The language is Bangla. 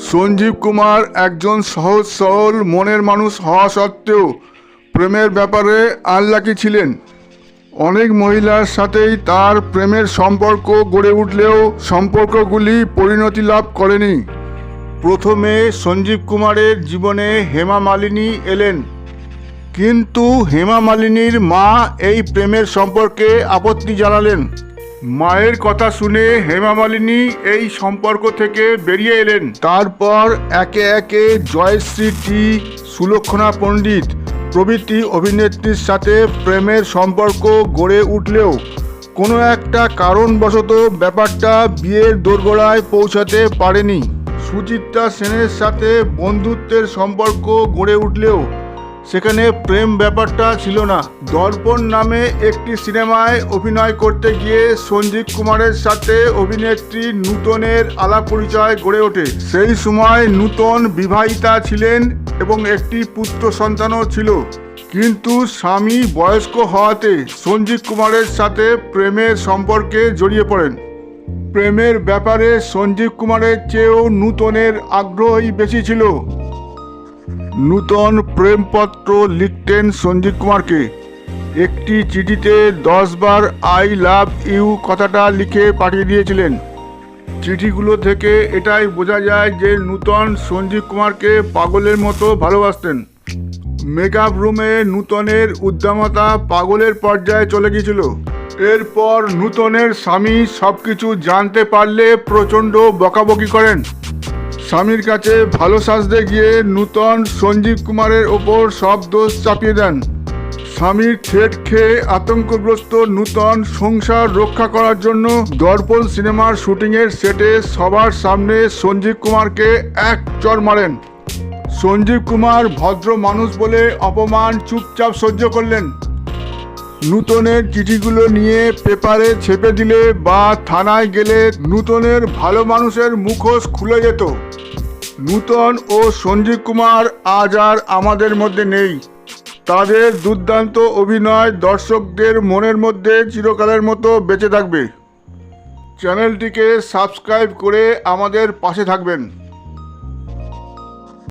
সঞ্জীব কুমার একজন সহজ সরল মনের মানুষ হওয়া সত্ত্বেও প্রেমের ব্যাপারে আনলাকি ছিলেন। অনেক মহিলার সাথেই তার প্রেমের সম্পর্ক গড়ে উঠলেও সম্পর্কগুলি পরিণতি লাভ করেনি। প্রথমে সঞ্জীব কুমারের জীবনে হেমা মালিনী এলেন, কিন্তু হেমা মালিনীর মা এই প্রেমের সম্পর্কে আপত্তি জানালেন। মায়ের কথা শুনে হেমা মালিনী এই সম্পর্ক থেকে বেরিয়ে এলেন। তারপর একে একে জয়শ্রী টি, সুলক্ষণা পণ্ডিত প্রভৃতি অভিনেত্রীর সাথে প্রেমের সম্পর্ক গড়ে উঠলেও কোনো একটা কারণবশত ব্যাপারটা বিয়ের দোরগোড়ায় পৌঁছাতে পারেনি। সুচিত্রা সেনের সাথে বন্ধুত্বের সম্পর্ক গড়ে উঠলেও সেখানে প্রেম ব্যাপারটা ছিল না। দর্পণ নামে একটি সিনেমায় অভিনয় করতে গিয়ে সঞ্জীব কুমারের সাথে অভিনেত্রী নূতনের আলাপ পরিচয় গড়ে ওঠে। সেই সময় নূতন বিবাহিতা ছিলেন এবং একটি পুত্র সন্তানও ছিল, কিন্তু স্বামী বয়স্ক হওয়াতে সঞ্জীব কুমারের সাথে প্রেমের সম্পর্কে জড়িয়ে পড়েন। প্রেমের ব্যাপারে সঞ্জীব কুমারের চেয়েও নূতনের আগ্রহই বেশি ছিল। নূতন প্রেমপত্র লিখতেন সঞ্জীব কুমারকে। একটি চিঠিতে 10 বার আই লাভ ইউ কথাটা লিখে পাঠিয়ে দিয়েছিলেন। চিঠিগুলো থেকে এটাই বোঝা যায় যে নূতন সঞ্জীব কুমারকে পাগলের মতো ভালোবাসতেন। মেকআপ রুমে নূতনের উদ্দামতা পাগলের পর্যায়ে চলে গিয়েছিল। এরপর নূতনের স্বামী সব কিছু জানতে পারলে প্রচণ্ড বকাবকি করেন। স্বামীর কাছে ভালো সাজতে গিয়ে নূতন সঞ্জীব কুমারের ওপর সব দোষ চাপিয়ে দেন। স্বামীর থ্রেট খেয়ে আতঙ্কগ্রস্ত নূতন সংসার রক্ষা করার জন্য দর্পণ সিনেমার শুটিংয়ের সেটে সবার সামনে সঞ্জীব কুমারকে এক চড় মারেন। সঞ্জীব কুমার ভদ্র মানুষ বলে অপমান চুপচাপ সহ্য করলেন। নূতনের চিঠিগুলো নিয়ে পেপারে ছেপে দিলে বা থানায় গেলে নূতনের ভালো মানুষের মুখোশ খুলে যেত। নূতন ও সঞ্জীব কুমার আজ আর আমাদের মধ্যে নেই। তাদের দুর্দান্ত অভিনয় দর্শকদের মনের মধ্যে চিরকালের মতো বেঁচে থাকবে। চ্যানেলটিকে সাবস্ক্রাইব করে আমাদের পাশে থাকবেন।